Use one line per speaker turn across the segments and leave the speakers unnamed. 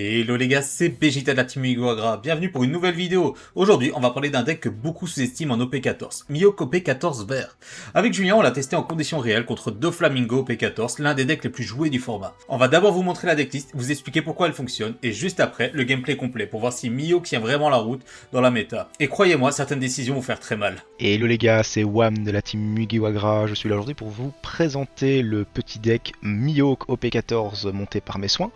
Et hello les gars, c'est Vegeta de la team Iguagra, bienvenue pour une nouvelle vidéo. Aujourd'hui, on va parler d'un deck que beaucoup sous-estiment en OP14, Mihawk OP14 vert. Avec Julien, on l'a testé en conditions réelles contre Doflamingo OP14, l'un des decks les plus joués du format. On va d'abord vous montrer la decklist, vous expliquer pourquoi elle fonctionne, et juste après, le gameplay complet pour voir si Mihawk tient vraiment la route dans la méta. Et croyez-moi, certaines décisions vont faire très mal.
Et hello les gars, c'est Wam de la team Mugiwagra. Je suis là aujourd'hui pour vous présenter le petit deck Mihawk OP14 monté par mes soins.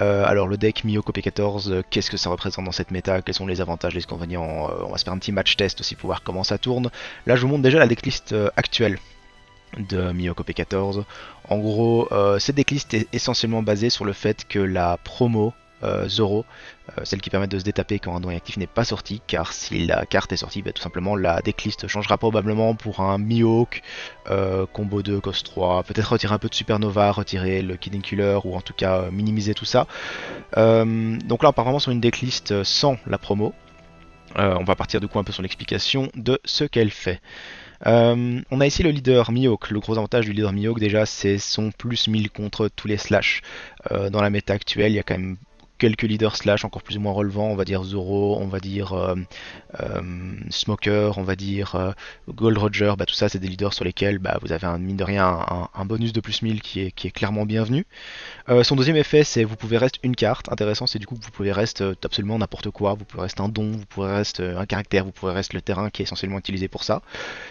Alors le deck Mihawk OP14, qu'est-ce que ça représente dans cette méta? Quels sont les avantages, les inconvénients? On va se faire un petit match test aussi pour voir comment ça tourne. Là je vous montre déjà la decklist actuelle de Mihawk OP14. En gros, cette decklist est essentiellement basée sur le fait que la promo Zoro, celle qui permet de se détaper quand un don actif n'est pas sorti, car si la carte est sortie, tout simplement la decklist changera probablement pour un Mihawk combo 2, cost 3, peut-être retirer un peu de Supernova, retirer le Kid Killer, ou en tout cas minimiser tout ça. Donc là on part vraiment sur une decklist sans la promo. On va partir du coup un peu sur l'explication de ce qu'elle fait. On a ici le leader Mihawk. Le gros avantage du leader Mihawk déjà, c'est son plus 1000 contre tous les slash. Dans la méta actuelle, il y a quand même quelques leaders slash encore plus ou moins relevants. On va dire Zoro, on va dire Smoker, on va dire Gold Roger. Tout ça, c'est des leaders sur lesquels vous avez mine de rien un bonus de plus 1000 qui est clairement bienvenu. Son deuxième effet, c'est vous pouvez rester une carte. Intéressant, c'est du coup que vous pouvez rester absolument n'importe quoi. Vous pouvez rester un don, vous pouvez rester un caractère, vous pouvez rester le terrain qui est essentiellement utilisé pour ça.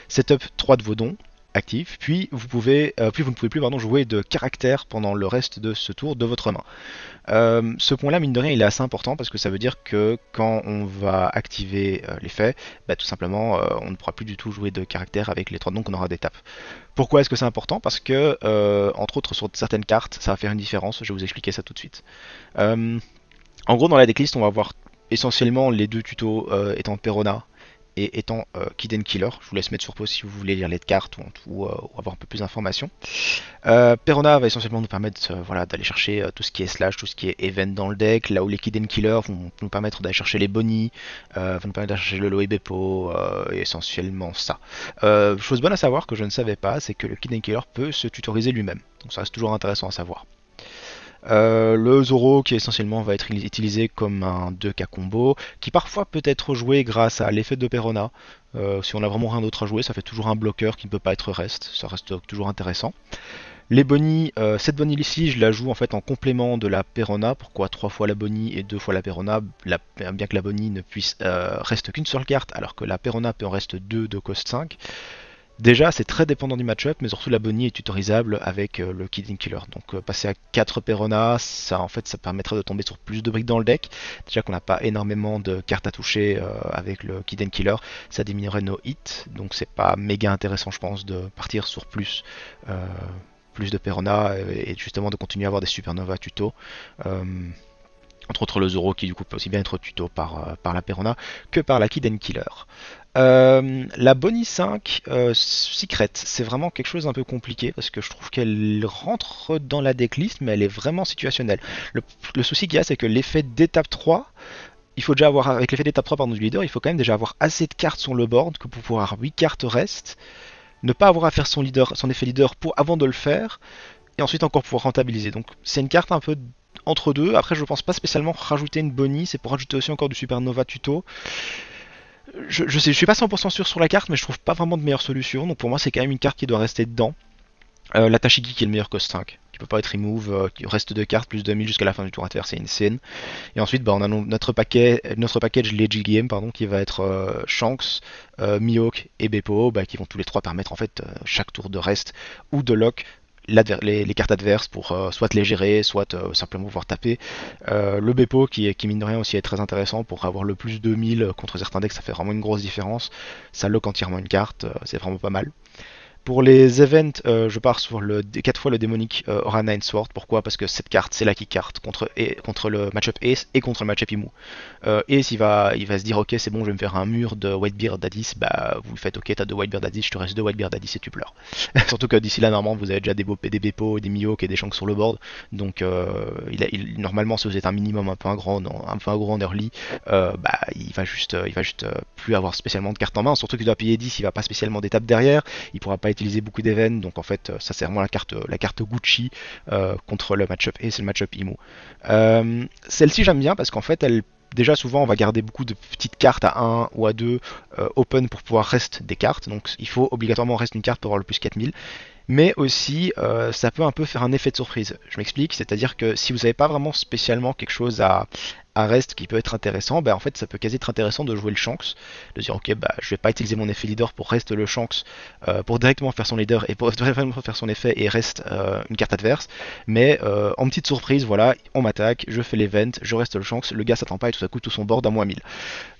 Setup 3 de vos dons actifs, puis vous ne pouvez plus jouer de caractère pendant le reste de ce tour de votre main. Ce point-là, mine de rien, il est assez important parce que ça veut dire que quand on va activer l'effet, tout simplement, on ne pourra plus du tout jouer de caractère avec les 3 dons qu'on aura d'étape. Pourquoi est-ce que c'est important? Parce que, entre autres, sur certaines cartes, ça va faire une différence. Je vais vous expliquer ça tout de suite. En gros, dans la decklist, on va avoir essentiellement les deux tutos étant Perona et étant Kid Killer. Je vous laisse mettre sur pause si vous voulez lire les cartes ou avoir un peu plus d'informations. Perona va essentiellement nous permettre d'aller chercher tout ce qui est slash, tout ce qui est event dans le deck, là où les Kid Killer vont nous permettre d'aller chercher les bonnies, vont nous permettre d'aller chercher le Loe Beppo, essentiellement ça. Chose bonne à savoir que je ne savais pas, c'est que le Kid Killer peut se tutoriser lui-même, donc ça reste toujours intéressant à savoir. Le Zoro qui essentiellement va être utilisé comme un 2K combo, qui parfois peut être joué grâce à l'effet de Perona. Si on n'a vraiment rien d'autre à jouer, ça fait toujours un bloqueur qui ne peut pas être reste, ça reste toujours intéressant. Les bonnies, cette bonnie ici, je la joue en fait en complément de la Perona. Pourquoi 3 fois la bonnie et 2 fois la Perona, bien que la bonnie ne puisse reste qu'une seule carte, alors que la Perona peut en reste 2 de cost 5. Déjà, c'est très dépendant du match-up, mais surtout la bonnie est tutorisable avec le Kid Killer. Donc passer à 4 Perona, ça permettrait de tomber sur plus de briques dans le deck. Déjà qu'on n'a pas énormément de cartes à toucher avec le Kid Killer, ça diminuerait nos hits, donc c'est pas méga intéressant je pense de partir sur plus de Perona et justement de continuer à avoir des Supernova tuto. Entre autres le Zoro qui du coup peut aussi bien être tuto par la Perona que par la Kid Killer. La Bonnie 5 Secret, c'est vraiment quelque chose d'un peu compliqué parce que je trouve qu'elle rentre dans la decklist, mais elle est vraiment situationnelle. Le souci qu'il y a, c'est que l'effet d'étape 3, il faut déjà avoir, avec l'effet d'étape 3 du leader, il faut quand même déjà avoir assez de cartes sur le board que pour pouvoir avoir 8 cartes reste, ne pas avoir à faire son effet leader avant de le faire, et ensuite encore pouvoir rentabiliser. Donc c'est une carte un peu entre deux. Après, je pense pas spécialement rajouter une Bonnie, c'est pour rajouter aussi encore du Supernova tuto. Je suis pas 100% sûr sur la carte, mais je trouve pas vraiment de meilleure solution. Donc pour moi, c'est quand même une carte qui doit rester dedans. La Tashigi qui est le meilleur cost 5, qui peut pas être remove, qui reste 2 cartes plus 2000 jusqu'à la fin du tour adverse, c'est insane. Et ensuite, on a notre package Legit Game, qui va être Shanks, Mihawk et Beppo, qui vont tous les trois permettre en fait chaque tour de rest ou de lock les cartes adverses pour soit les gérer, soit simplement pouvoir taper. Le Beppo qui mine de rien aussi est très intéressant pour avoir le plus de 1000 contre certains decks, ça fait vraiment une grosse différence. Ça lock entièrement une carte, c'est vraiment pas mal. Pour les events, je pars sur 4 fois le démonique Aura 9 Sword. Pourquoi? Parce que cette carte, c'est la key carte contre le match-up Ace et contre le match-up Imu. Ace, il va se dire, ok, c'est bon, je vais me faire un mur de Whitebeard à 10. Vous faites, ok, t'as 2 Whitebeard à 10, je te reste 2 Whitebeard à 10 et tu pleures. Surtout que d'ici là, normalement, vous avez déjà des Beppo, des Mihawk et des Shanks sur le board. Donc, normalement, si vous êtes un minimum un peu un gros en early, il va juste plus avoir spécialement de cartes en main. Surtout qu'il doit payer 10, il va pas spécialement d'étape derrière. Il pourra pas utiliser beaucoup d'events, donc en fait ça c'est vraiment la carte Gucci contre le match-up et c'est le match-up Imo. Celle-ci j'aime bien parce qu'en fait elle déjà souvent on va garder beaucoup de petites cartes à 1 ou à 2 open pour pouvoir reste des cartes, donc il faut obligatoirement reste une carte pour avoir le plus 4000, mais aussi ça peut un peu faire un effet de surprise. Je m'explique, c'est-à-dire que si vous n'avez pas vraiment spécialement quelque chose à reste qui peut être intéressant, bah en fait ça peut quasi être intéressant de jouer le Shanks, de dire ok bah je vais pas utiliser mon effet leader pour reste le Shanks pour directement faire son leader et pour directement faire son effet et reste une carte adverse, mais en petite surprise voilà, on m'attaque, je fais l'event, je reste le Shanks, le gars s'attend pas et tout à coup tout son board à moins 1000.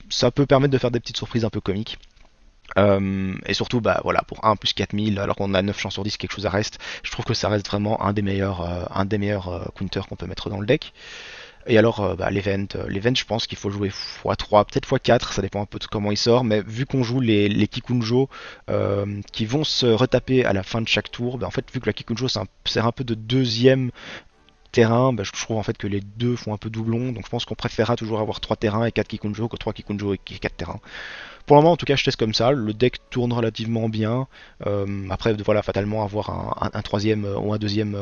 Ça peut permettre de faire des petites surprises un peu comiques. Et surtout, bah voilà, pour 1 plus 4000, alors qu'on a 9 chances sur 10 quelque chose à reste, je trouve que ça reste vraiment un des meilleurs counters qu'on peut mettre dans le deck. Et alors, bah, l'event, je pense qu'il faut jouer x3, peut-être x4, ça dépend un peu de comment il sort, mais vu qu'on joue les Kikunjo qui vont se retaper à la fin de chaque tour, bah, en fait, vu que la Kikunjo sert un peu de deuxième terrain, bah, je trouve en fait que les deux font un peu doublon, donc je pense qu'on préférera toujours avoir 3 terrains et 4 Kikunjo que 3 Kikunjo et 4 terrains. Pour le moment, en tout cas, je teste comme ça. Le deck tourne relativement bien. Après, voilà, fatalement, avoir un troisième ou un deuxième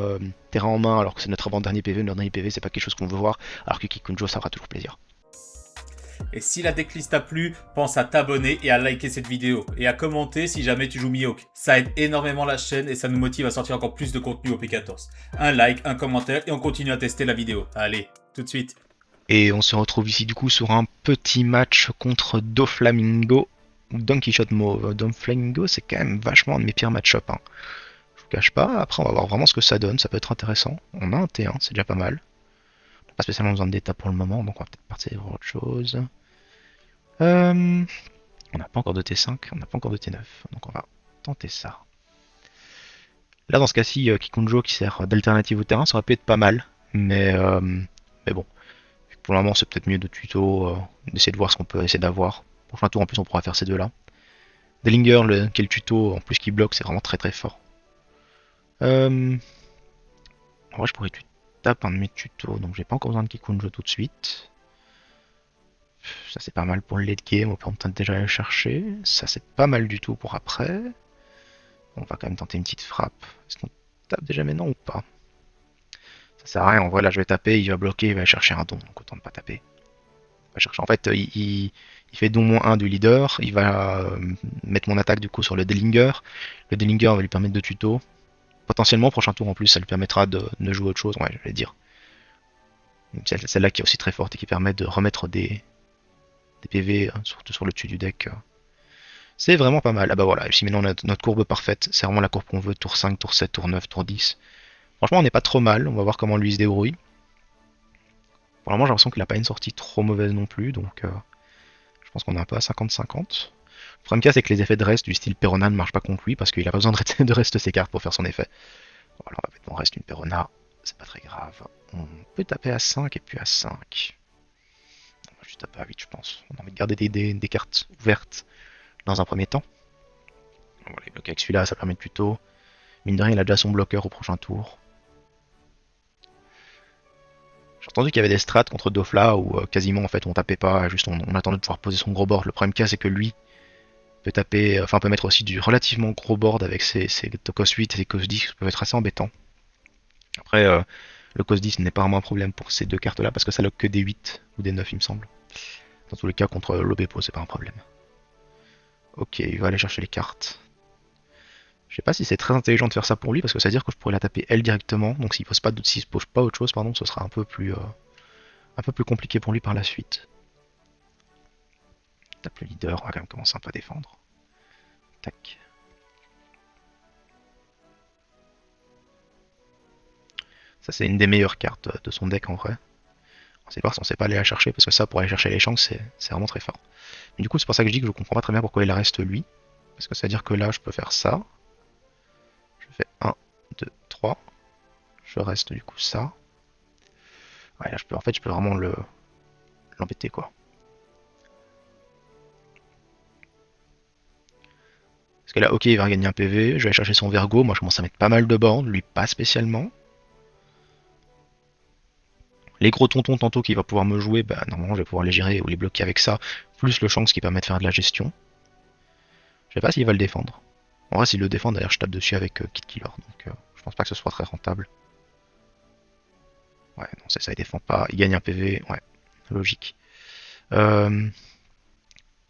terrain en main, alors que c'est notre avant-dernier PV, notre dernier PV, c'est pas quelque chose qu'on veut voir. Alors que Kikunjo, ça fera toujours plaisir.
Et si la decklist t'a plu, pense à t'abonner et à liker cette vidéo. Et à commenter si jamais tu joues Mihawk. Ça aide énormément la chaîne et ça nous motive à sortir encore plus de contenu au P14. Un like, un commentaire et on continue à tester la vidéo. Allez, tout de suite.
Et on se retrouve ici du coup sur un petit match contre Doflamingo ou Donkey Shot Mauve. Doflamingo, c'est quand même vachement un de mes pires match-up. Hein. Je vous cache pas, après on va voir vraiment ce que ça donne, ça peut être intéressant. On a un T1, c'est déjà pas mal. On n'a pas spécialement besoin d'état pour le moment, donc on va peut-être partir sur autre chose. On n'a pas encore de T5, on n'a pas encore de T9, donc on va tenter ça. Là dans ce cas-ci, Kikunjo qui sert d'alternative au terrain, ça aurait pu être pas mal, mais bon. Pour le moment, c'est peut-être mieux de tuto, d'essayer de voir ce qu'on peut essayer d'avoir. Prochain tour, en plus, on pourra faire ces deux-là. Dellinger, qui est le tuto, en plus qui bloque, c'est vraiment très très fort. En vrai, je pourrais taper un de mes tutos, donc j'ai pas encore besoin de Kikunjo tout de suite. Ça, c'est pas mal pour le late game, on peut peut-être déjà aller le chercher. Ça, c'est pas mal du tout pour après. On va quand même tenter une petite frappe. Est-ce qu'on tape déjà maintenant ou pas? Ça sert à rien, en vrai, là, je vais taper, il va bloquer, il va chercher un don, donc autant ne pas taper. Va chercher. En fait, il fait don -1 du leader, il va mettre mon attaque du coup sur le Dellinger. Le Dellinger va lui permettre de tuto. Potentiellement, prochain tour en plus, ça lui permettra de jouer autre chose, ouais, je vais dire. Celle-là qui est aussi très forte et qui permet de remettre des PV, surtout sur le dessus du deck. C'est vraiment pas mal. Ah bah voilà, ici maintenant on a notre courbe parfaite, c'est vraiment la courbe qu'on veut, tour 5, tour 7, tour 9, tour 10. Franchement, on n'est pas trop mal, on va voir comment lui se débrouille. Pour le moment, j'ai l'impression qu'il n'a pas une sortie trop mauvaise non plus, donc je pense qu'on est un peu à 50-50. Le problème qu'il y a, c'est que les effets de reste du style Perona ne marchent pas contre lui parce qu'il a pas besoin de reste ses cartes pour faire son effet. Voilà, on va mettre mon reste une Perona, c'est pas très grave. On peut taper à 5 et puis à 5. On va juste taper à 8, je pense. On a envie de garder des cartes ouvertes dans un premier temps. Voilà, il bloque avec celui-là, ça permet de tuto. Mine de rien, il a déjà son bloqueur au prochain tour. J'ai entendu qu'il y avait des strats contre Dofla où quasiment en fait on tapait pas, juste on attendait de pouvoir poser son gros board. Le problème qu'il y a, c'est que lui peut taper, enfin peut mettre aussi du relativement gros board avec ses Tokos 8 et ses Cos 10 qui peuvent être assez embêtants. Après, le Cos 10 n'est pas vraiment un problème pour ces deux cartes là parce que ça lock que des 8 ou des 9 il me semble. Dans tous les cas, contre l'Obepo, c'est pas un problème. Ok, il va aller chercher les cartes. Je sais pas si c'est très intelligent de faire ça pour lui parce que ça veut dire que je pourrais la taper elle directement. Donc s'il se pose pas autre chose, pardon, ce sera un peu plus compliqué pour lui par la suite. Tape le leader, on va quand même commencer un peu à défendre. Tac. Ça c'est une des meilleures cartes de son deck en vrai. On sait voir si on sait pas aller la chercher parce que ça pour aller chercher les chances c'est vraiment très fort. Mais du coup c'est pour ça que je dis que je comprends pas très bien pourquoi il reste lui. Parce que ça veut dire que là je peux faire ça. Je fais 1, 2, 3. Je reste du coup ça. Ouais là je peux vraiment l'embêter quoi. Parce que là ok il va gagner un PV, je vais aller chercher son Vergo, moi je commence à mettre pas mal de bornes, lui pas spécialement. Les gros tontons tantôt qu'il va pouvoir me jouer, bah normalement je vais pouvoir les gérer ou les bloquer avec ça, plus le chance qui permet de faire de la gestion. Je sais pas s'il va le défendre. En vrai, s'il le défend, d'ailleurs, je tape dessus avec Kid Killer, donc je pense pas que ce soit très rentable. Ouais, non, c'est ça, il défend pas. Il gagne un PV, ouais, logique. Euh,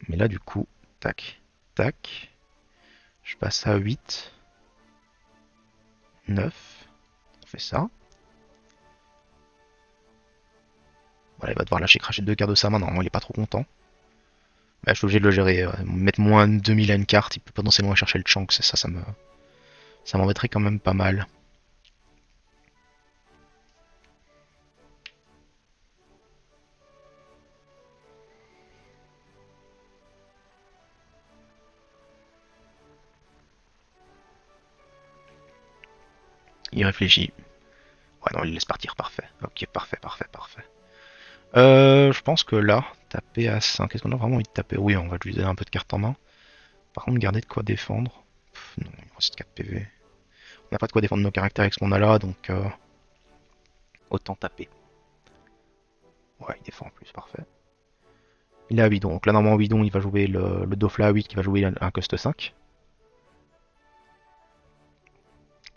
mais là, du coup, tac, tac. Je passe à 8, 9. On fait ça. Voilà, il va devoir lâcher cracher 2 cartes de sa main. Normalement, il est pas trop content. Bah, je suis obligé de le gérer. Mettre moins 2000 à une carte, il peut potentiellement chercher le chunk. C'est ça, ça m'embêterait quand même pas mal. Il réfléchit. Ouais, non, il laisse partir. Parfait. Ok, parfait, parfait, parfait. Je pense que là, taper à 5. Est-ce qu'on a vraiment envie de taper? Oui, on va lui donner un peu de cartes en main. Par contre, garder de quoi défendre. Non, il me reste 4 PV. On n'a pas de quoi défendre nos caractères avec ce qu'on a là, donc autant taper. Ouais, il défend en plus, parfait. Il est à 8, donc là, normalement, Bidon, il va jouer le Dofla à 8 qui va jouer un cost 5.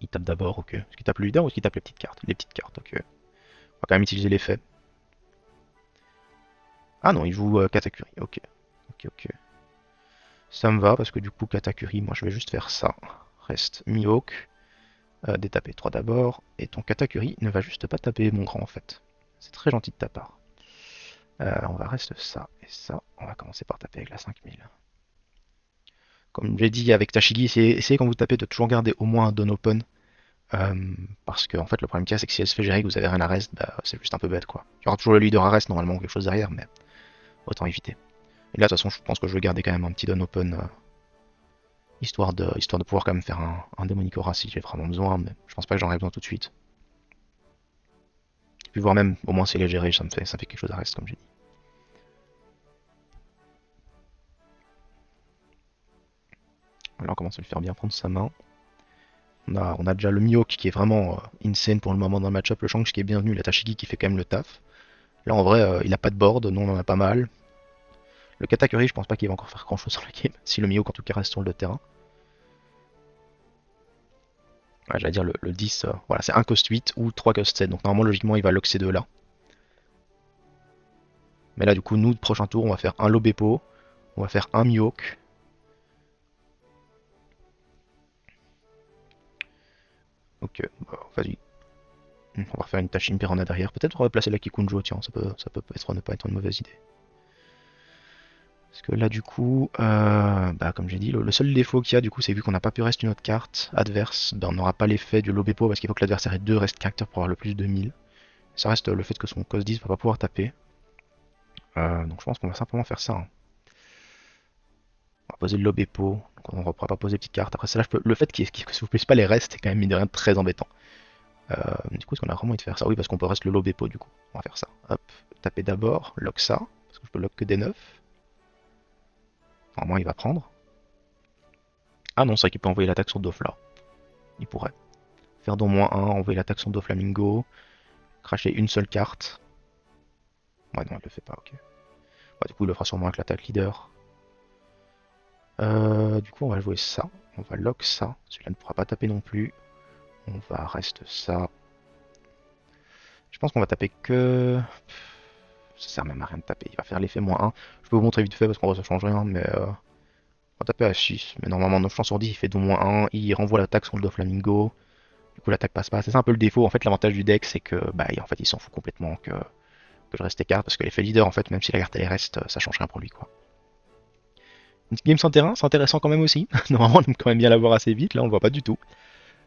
Il tape d'abord, ok. Est-ce qu'il tape le leader ou est-ce qu'il tape les petites cartes? Les petites cartes, ok. On va quand même utiliser l'effet. Ah non, il joue Katakuri, ok. Ok, ok. Ça me va parce que du coup, Katakuri, moi je vais juste faire ça. Reste Mihawk. Détaper 3 d'abord. Et ton Katakuri ne va juste pas taper mon grand en fait. C'est très gentil de ta part. On va rester ça et ça. On va commencer par taper avec la 5000. Comme j'ai dit avec Tashigi, essayez quand vous tapez de toujours garder au moins un don open. Parce que en fait le problème qu'il y a c'est que si elle se fait gérer et que vous avez rien à reste, bah, c'est juste un peu bête quoi. Il y aura toujours le leader à reste normalement quelque chose derrière, mais autant éviter. Et là de toute façon je pense que je vais garder quand même un petit don open histoire de pouvoir quand même faire un démonique aura si j'ai vraiment besoin, mais je pense pas que j'en ai besoin tout de suite. Puis voir même au moins si elle est gérée, ça me fait quelque chose à reste comme j'ai dit. Là on commence à lui faire bien prendre sa main. On a déjà le Mihawk qui est vraiment insane pour le moment dans le match-up, le Shanks qui est bienvenu, la Tashigi qui fait quand même le taf. Là en vrai il a pas de board, nous on en a pas mal. Le Katakuri, je pense pas qu'il va encore faire grand chose sur la game, si le Mihawk en tout cas reste sur le terrain. Ouais, j'allais dire le 10, voilà, c'est un cost 8 ou 3 cost 7, donc normalement logiquement il va lock ces deux là. Mais là du coup nous, le prochain tour, on va faire un Lobepo, on va faire un Mihawk. Ok, bah, vas-y. On va faire une Tashin Piranha derrière. Peut-être on va placer la Kikunjo, tiens, ça peut être, ne pas être une mauvaise idée. Parce que là, du coup, bah, comme j'ai dit, le seul défaut qu'il y a, du coup, c'est vu qu'on n'a pas pu rester une autre carte adverse, ben, on n'aura pas l'effet du Lobepo parce qu'il faut que l'adversaire ait 2 reste caractères pour avoir le plus de 1000. Ça reste le fait que son cost 10 va pas pouvoir taper. Donc je pense qu'on va simplement faire ça, hein. On va poser le Lobepo, donc on ne pourra pas poser petite carte. Après, ça, là, le fait que vous ne puissiez pas les restes, c'est quand même mine de rien très embêtant. Du coup, est-ce qu'on a vraiment envie de faire ça? Oui, parce qu'on peut rester le Lobepo, du coup. On va faire ça. Hop, taper d'abord, lock ça, parce que je peux lock que des 9. Normalement, il va prendre. Ah non, c'est vrai qu'il peut envoyer l'attaque sur Dofla. Il pourrait. Faire d'au moins 1, envoyer l'attaque sur Doflamingo, cracher une seule carte. Ouais, non, il le fait pas, ok. Ouais, du coup, il le fera sûrement avec l'attaque leader. Du coup, on va jouer ça. On va lock ça. Celui-là ne pourra pas taper non plus. On va reste ça. Je pense qu'on va taper que... Ça sert même à rien de taper. Il va faire l'effet -1. Je peux vous montrer vite fait parce qu'en vrai ça change rien, mais... On va taper à 6. Mais normalement, 9 chances sur 10, il fait -1. Il renvoie l'attaque sur le Doflamingo. Du coup, l'attaque passe pas. C'est ça un peu le défaut. En fait, l'avantage du deck, c'est que, bah, en fait, il s'en fout complètement que je reste écart. Parce que l'effet leader, en fait, même si la carte elle reste, ça change rien pour lui, quoi. Une game sans terrain, c'est intéressant quand même aussi. Normalement, on aime quand même bien l'avoir assez vite. Là, on le voit pas du tout.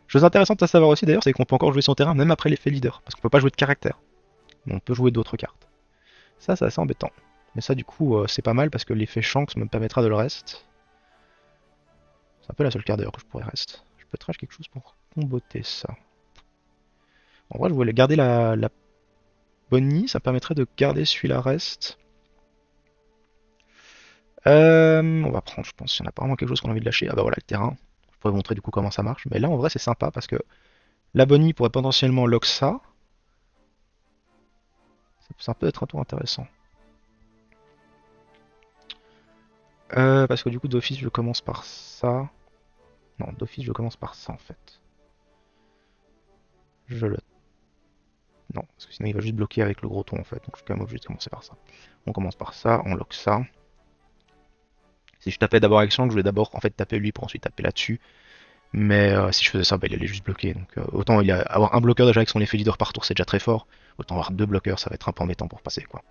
Chose intéressante à savoir aussi, d'ailleurs, c'est qu'on peut encore jouer son terrain même après l'effet leader. Parce qu'on peut pas jouer de caractère. Mais on peut jouer d'autres cartes. Ça, c'est assez embêtant. Mais ça, du coup, c'est pas mal parce que l'effet Shanks me permettra de le reste. C'est un peu la seule carte d'ailleurs que je pourrais reste. Je peux trash quelque chose pour comboter ça. En vrai, je voulais garder la Bonnie, ça me permettrait de garder celui-là reste. On va prendre, je pense, si on a pas vraiment quelque chose qu'on a envie de lâcher. Ah bah voilà, le terrain. Je pourrais vous montrer du coup comment ça marche. Mais là, en vrai, c'est sympa parce que la Bonnie pourrait potentiellement lock ça. Ça peut être un tour intéressant. Parce que du coup, d'office, je commence par ça. Non, d'office, je commence par ça en fait. Je le... Non, parce que sinon il va juste bloquer avec le gros ton en fait, donc je suis quand même obligé de commencer par ça. On commence par ça, on lock ça. Si je tapais d'abord avec Shank, je voulais d'abord en fait taper lui pour ensuite taper là-dessus. Mais si je faisais ça, bah, il allait juste bloquer. Donc autant avoir un bloqueur déjà avec son effet leader par tour, c'est déjà très fort. Autant avoir deux bloqueurs, ça va être un peu embêtant pour passer quoi.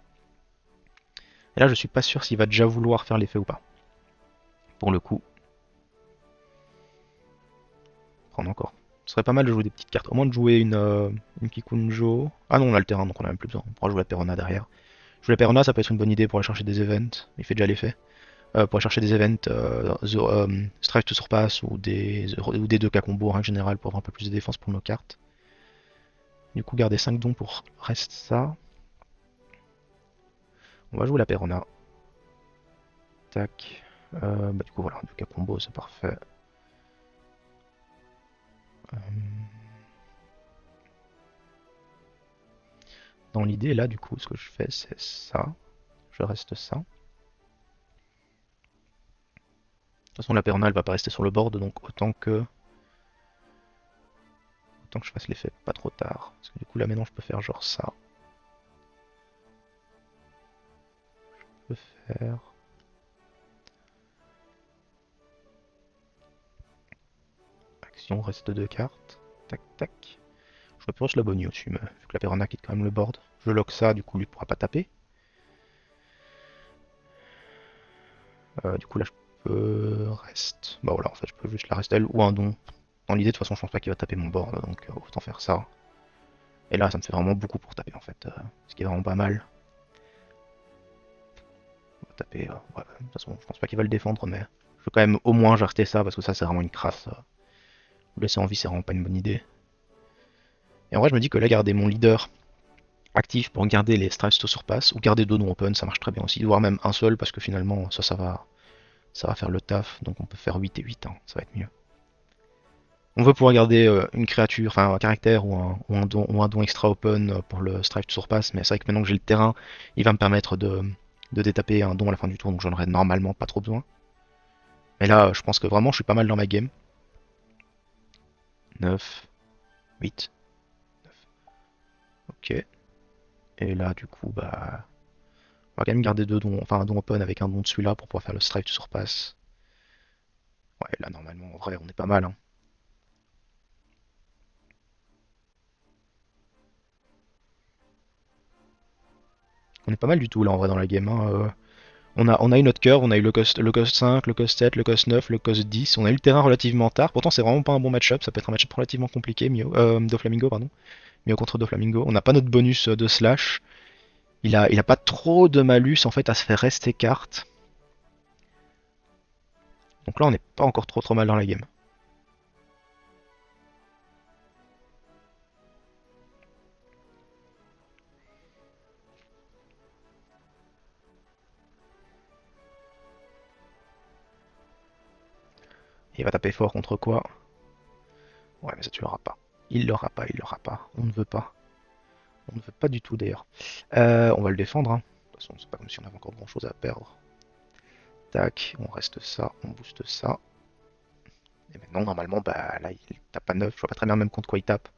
Et là, je suis pas sûr s'il va déjà vouloir faire l'effet ou pas. Pour le coup, prendre encore. Ce serait pas mal de jouer des petites cartes. Au moins de jouer une Kikunjo. Ah non, on a le terrain, donc on a même plus besoin. On pourra jouer la Perona derrière. Jouer la Perona, ça peut être une bonne idée pour aller chercher des events. Il fait déjà l'effet. Pour aller chercher des events Strive to Surpass ou des 2K combo en général pour avoir un peu plus de défense pour nos cartes. Du coup, garder 5 dons pour reste ça. On va jouer la Perona. Tac. Bah, du coup, voilà, 2K combo, c'est parfait. Dans l'idée, là, du coup, ce que je fais, c'est ça. Je reste ça. De toute façon, la Perona, elle va pas rester sur le board, donc autant que je fasse l'effet pas trop tard. Parce que du coup, là, maintenant, je peux faire genre ça. Je peux faire... Action, reste 2 cartes. Tac, tac. Je reproche la bonnie au-dessus, mais vu que la Perona quitte quand même le board. Je lock ça, du coup, lui pourra pas taper. Du coup, là, je peux reste. Bah voilà, en fait, je peux juste la reste elle ou un don. Dans l'idée, de toute façon, je pense pas qu'il va taper mon board, donc autant faire ça. Et là, ça me fait vraiment beaucoup pour taper, en fait. Ce qui est vraiment pas mal. On va taper. Ouais, de toute façon, je pense pas qu'il va le défendre, mais je veux quand même au moins jarter ça, parce que ça, c'est vraiment une crasse. Vous laisser en vie, c'est vraiment pas une bonne idée. Et en vrai, je me dis que là, garder mon leader actif pour garder les Strives to Surpass, ou garder deux dons open, ça marche très bien aussi. Voire même un seul, parce que finalement, ça va faire le taf. Donc on peut faire 8 et 8, hein, ça va être mieux. On veut pouvoir garder une créature, enfin un caractère ou un don extra open pour le Strive to Surpass, mais c'est vrai que maintenant que j'ai le terrain, il va me permettre de détaper un don à la fin du tour, donc j'en aurais normalement pas trop besoin. Mais là, je pense que vraiment je suis pas mal dans ma game. 9, 8, 9. Ok. Et là, du coup, bah, on va quand même garder deux dons, enfin un don open avec un don de celui-là pour pouvoir faire le Strive to Surpass. Ouais, là, normalement, en vrai, on est pas mal, hein. On est pas mal du tout, là, en vrai, dans la game, hein. On a eu notre cœur, on a eu le cost 5, le cost 7, le cost 9, le cost 10. On a eu le terrain relativement tard. Pourtant, c'est vraiment pas un bon match-up. Ça peut être un match-up relativement compliqué. Doflamingo, pardon. Mio contre Doflamingo. On n'a pas notre bonus de slash. Il a pas trop de malus en fait à se faire rester carte. Donc là, on n'est pas encore trop mal dans la game. Il va taper fort contre quoi? Ouais, mais ça tu l'auras pas. Il l'aura pas, il l'aura pas. On ne veut pas. On ne veut pas du tout d'ailleurs. On va le défendre, hein. De toute façon, c'est pas comme si on avait encore grand chose à perdre. Tac, on reste ça, on booste ça. Et maintenant, normalement, bah là, il tape pas 9. Je vois pas très bien même contre quoi il tape.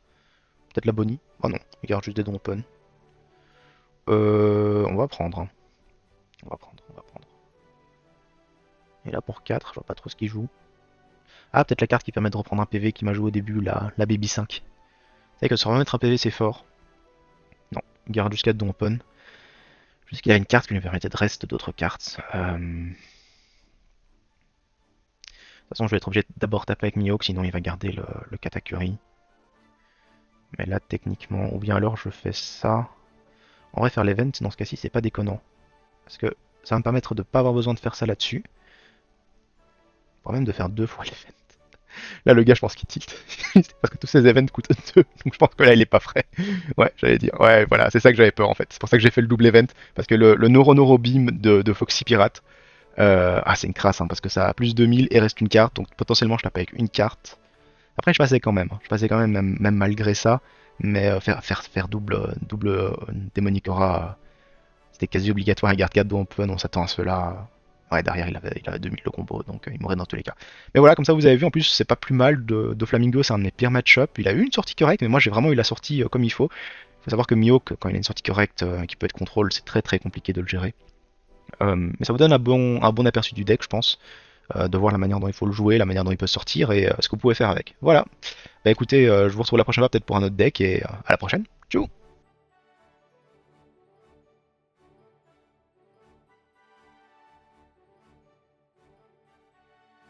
Peut-être la bonnie. Oh non, il garde juste des dons open. On va prendre, hein. On va prendre, on va prendre. Et là, pour 4, je vois pas trop ce qu'il joue. Ah, peut-être la carte qui permet de reprendre un PV qui m'a joué au début, la Baby 5. C'est vrai que se remettre un PV, c'est fort. Non, il garde jusqu'à dons open. Juste qu'il a une carte qui lui permettait de reste d'autres cartes. De toute façon, je vais être obligé d'abord taper avec Mihawk, sinon il va garder le Katakuri. Mais là, techniquement, ou bien alors je fais ça. En vrai, faire l'event, dans ce cas-ci, c'est pas déconnant. Parce que ça va me permettre de pas avoir besoin de faire ça là-dessus. Voire même de faire 2 fois l'event. Là, le gars, je pense qu'il tilt. Parce que tous ces events coûtent 2. Donc je pense que là, il est pas frais. Ouais, j'allais dire. Ouais, voilà, c'est ça que j'avais peur en fait. C'est pour ça que j'ai fait le double event. Parce que le Noro Beam de Foxy Pirate. C'est une crasse, hein, parce que ça a plus de 2000 et reste une carte. Donc potentiellement, je tape avec une carte. Après, je passais quand même, hein. Je passais quand même malgré ça. Mais faire double Démonic Aura, c'était quasi obligatoire. Et garde 4 dont on s'attend à cela. Ouais, derrière il avait 2000 de combo, donc il mourrait dans tous les cas. Mais voilà, comme ça vous avez vu, en plus c'est pas plus mal de Flamingo, c'est un de mes pires match-up. Il a eu une sortie correcte, mais moi j'ai vraiment eu la sortie comme il faut. Faut savoir que Mihawk, quand il a une sortie correcte qui peut être contrôle, c'est très très compliqué de le gérer. Mais ça vous donne un bon aperçu du deck, je pense, de voir la manière dont il faut le jouer, la manière dont il peut sortir et ce que vous pouvez faire avec. Voilà. Bah écoutez, je vous retrouve la prochaine fois peut-être pour un autre deck et à la prochaine. Tchou.